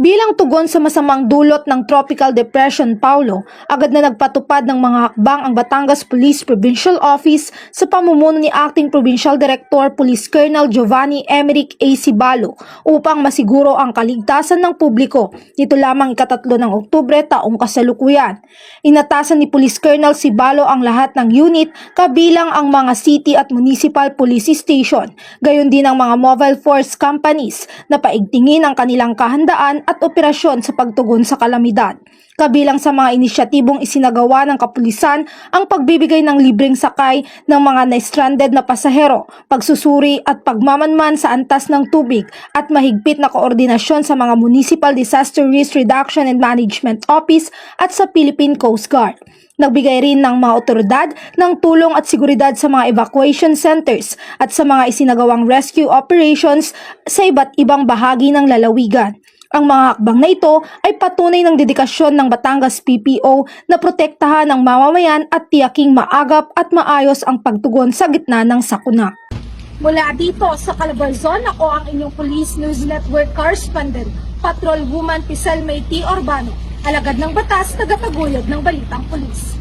Bilang tugon sa masamang dulot ng Tropical Depression Paulo, agad na nagpatupad ng mga hakbang ang Batangas Police Provincial Office sa pamumuno ni Acting Provincial Director Police Colonel Giovanni Emerick A. Sibalo upang masiguro ang kaligtasan ng publiko nito lamang ikatatlo ng Oktubre taong kasalukuyan. Inatasan ni Police Colonel Sibalo ang lahat ng unit kabilang ang mga city at municipal police station, gayon din ang mga mobile force companies na paigtingin ang kanilang kahandaan at operasyon sa pagtugon sa kalamidad. Kabilang sa mga inisyatibong isinagawa ng kapulisan ang pagbibigay ng libreng sakay ng mga na-stranded na pasahero, pagsusuri at pagmamanman sa antas ng tubig at mahigpit na koordinasyon sa mga Municipal Disaster Risk Reduction and Management Office at sa Philippine Coast Guard. Nagbigay rin ng mga otoridad ng tulong at seguridad sa mga evacuation centers at sa mga isinagawang rescue operations sa iba't ibang bahagi ng lalawigan. Ang mga hakbang na ito ay patunay ng dedikasyon ng Batangas PPO na protektahan ang mamamayan at tiyaking maagap at maayos ang pagtugon sa gitna ng sakuna. Mula dito sa Calabarzon, ako ang inyong Police News Network correspondent, Patrol Woman Pisel Mayti Urbano, alagad ng batas, tagataguyod ng Balitang Pulis.